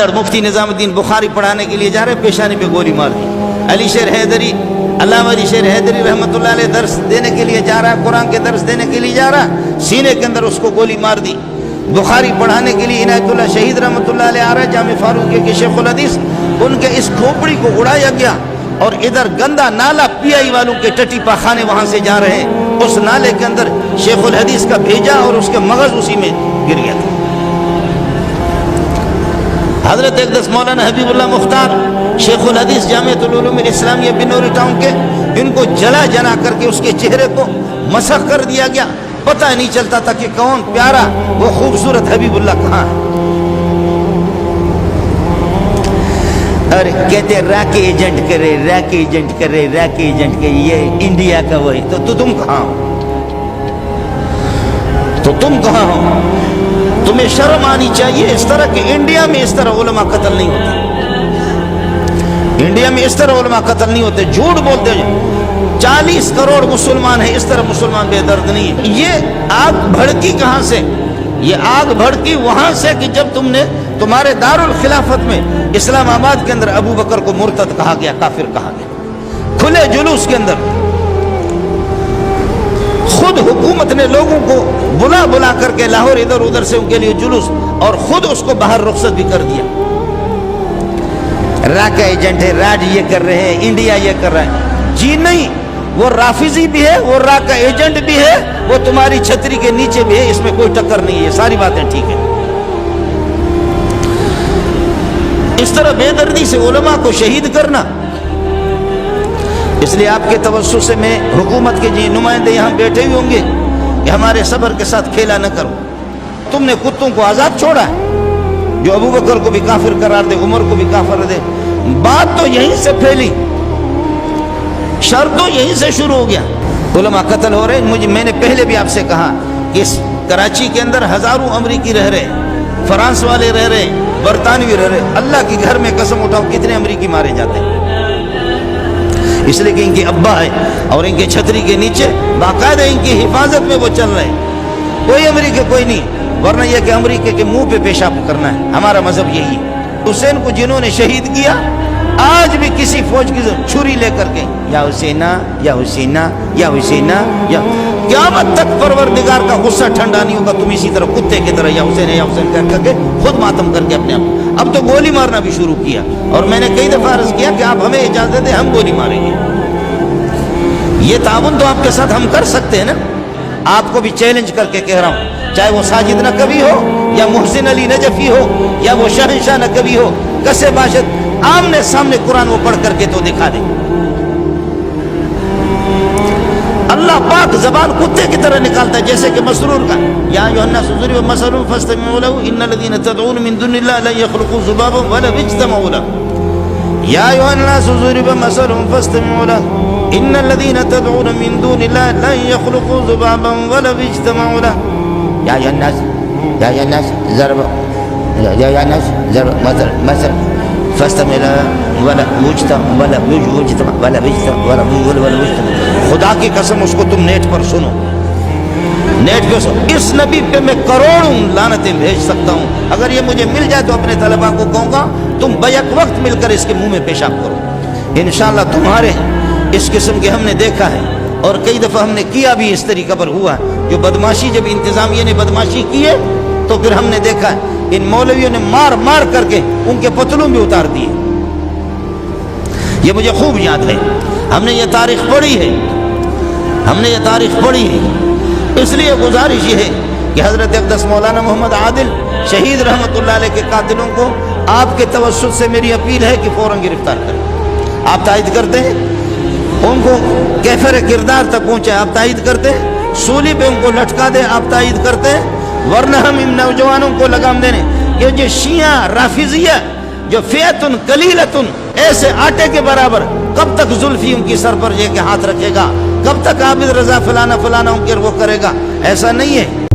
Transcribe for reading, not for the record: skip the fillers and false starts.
मेरठ मुफ्ती निज़ामुद्दीन बुखारी पढ़ाने के लिए जा रहे, पेशानी पे गोली मार दी। अली शेर हैदरी, अल्लामा अली शेर हैदरी रहमतुल्लाह अलैह दर्स देने के लिए जा रहा है, कुरान के दर्स देने के लिए जा रहा, सीने के अंदर उसको गोली मार दी। बुखारी पढ़ाने के लिए इनायतुल्लाह शहीद रहमतुल्लाह अलैह आ रहा है, जामे फारूकी के शेखुल हदीस, उनके इस खोपड़ी को उड़ाया गया और इधर गंदा नाला पीआई वालों के टट्टी पाखाने वहां से जा रहे हैं, उस नाले के अंदर शेखुल हदीस का भेजा और उसके मगज उसी में गिर गया था। हजरत अक़दस मौलाना हबीबुल्लाह मुख्तार शेखुल हदीस जामिअतुल उलूम इस्लामिया बिनौरी टाउन के, इनको जला जना करके उसके चेहरे को मसख कर दिया गया, पता नहीं चलता था कि कौन प्यारा वो खूबसूरत हबीबुल्लाह कहाँ है। अरे कहते रैके एजेंट करे, रैके एजेंट करे, रैके एजेंट के, ये इंडिया का वही, तो तुम कहाँ हो? तो तुम कहाँ हो? तुम्हें शर्म आनी चाहिए। इस तरह के इंडिया में इस तरह उलमा कत्ल नहीं होते, इंडिया में इस तरह उलमा कत्ल नहीं होते। झूठ बोलते हैं, 40 करोड़ मुसलमान है, इस तरह मुसलमान बेदर्द नहीं है। ये आग भड़की कहां से? ये आग भड़की वहां से कि जब तुमने तुम्हारे दारुल खिलाफत में इस्लामाबाद के अंदर अबू बकर को मुर्तद कहा गया, काफिर कहा गया, खुले जुलूस के अंदर खुद हुकूमत ने लोगों को बुला बुला करके लाहौर इधर उधर से उनके लिए जुलूस, और खुद उसको बाहर रुखसत भी कर दिया। राका एजेंट है, राज ये कर रहे हैं, इंडिया ये कर रहा है। जी नहीं, वो राफिजी भी है, वो राका एजेंट भी है, वो तुम्हारी छतरी के नीचे भी है, इसमें कोई टक्कर नहीं है, सारी बातें ठीक है। इस तरह बेदर्दी से उलमा को शहीद करना, इसलिए आपके तवज्जुह से मैं हुकूमत के जी नुमाइंदे यहाँ बैठे हुए होंगे कि हमारे सब्र के साथ खेला न करो। तुमने कुत्तों को आजाद छोड़ा है, जो अबू बकर को भी काफिर करार दे, उमर को भी काफिर दे। बात तो यहीं से फैली, शर तो यहीं से शुरू हो गया। उलमा कत्ल हो रहे। मैंने पहले भी आपसे कहा कि इस कराची के अंदर हजारों अमरीकी रह रहे, फ्रांस वाले रह रहे, बरतानवी रह रहे। अल्लाह के घर में कसम उठाओ कितने अमरीकी मारे जाते हैं, इसलिए कि इनके अब्बा है और इनके छतरी के नीचे बाकायदा इनकी हिफाजत में वो चल रहे हैं। कोई अमरीकी कोई नहीं, वरना यह कि अमरीके के मुंह पे पेशाब करना है। हमारा मजहब यही है। हुसैन को जिन्होंने शहीद किया, आज भी किसी फौज की छुरी लेकर के या हुसैना या हुसैना या हुसैना या क़यामत तक परवरदिगार का गुस्सा ठंडा नहीं होगा। तुम इसी तरह कुत्ते की तरह या हुसैन कर करके खुद मातम करके अपने आप। अब तो गोली मारना भी शुरू किया, और मैंने कई दफा अर्ज किया कि आप हमें इजाजत दें, हम गोली मारेंगे। ये ताउन तो आपके साथ हम कर सकते हैं ना। आपको भी चैलेंज करके कह रहा हूं, चाहे वो साजिद नकवी हो या मुहसिन अली नजफी हो या वो शहंशाह नकवी हो, कसे बाशद आमने सामने कुरान वो पढ़ करके तो दिखा दे। अल्लाह पाक जबान कुत्ते की तरह निकालता है, जैसे कि मसरूर का या अय्युहन्नास ज़ुरिब मसलून फस्तमिऊ लहू इन्नल्लज़ीना तदऊन मिन दुनिल्लाहि लन यख़लुक़ू ज़ुबाबन वलौ इज्तमऊ लहू या अय्युहन्नास ज़ुरिब मसलून फस्तमिऊ लहू इन्नल्लज़ीना तदऊन मिन दुनिल्लाहि लन यख़लुक़ू ज़ुबाबन वलौ इज्तमऊ लहू या अय्युहन्नास ज़रब मसल फस्तमिऊ खुदा की कसम उसको तुम नेट पर सुनो, नेट पे सुनो। इस नबी पे मैं करोड़ों लानतें भेज सकता हूँ। अगर ये मुझे मिल जाए तो अपने तलबा को कहूँगा तुम बैक वक्त मिलकर इसके मुंह में पेशाब करो। इंशाअल्लाह तुम्हारे इस किस्म के हमने देखा है, और कई दफ़ा हमने किया भी, इस तरीका पर हुआ। जो बदमाशी, जब इंतजामिया ने बदमाशी की है तो फिर हमने देखा इन मौलवियों ने मार मार करके उनके पतलून भी उतार दिए। ये मुझे खूब याद है, हमने ये तारीख पढ़ी है, हमने ये तारीख पढ़ी है। इसलिए गुजारिश ये है कि हज़रत अक़दस मौलाना मोहम्मद आदिल शहीद रहमतुल्लाह अलैह के कातिलों को आपके तवस्सुत से मेरी अपील है कि फ़ौरन गिरफ्तार करें। आप तायद करते हैं, उनको कैफर किरदार तक पहुँचे, आप तायद करते हैं, सूली पे उनको लटका दे, आप तायद करते हैं। वरना हम इन नौजवानों को लगाम देने, ये जो शिया राफिजिया जो फ़ियतुन कलीलतुन, ऐसे आटे के बराबर, कब तक जुल्फी उनकी सर पर ये के हाथ रखेगा? कब तक आबिद रजा फलाना फलाना उनके वो करेगा? ऐसा नहीं है।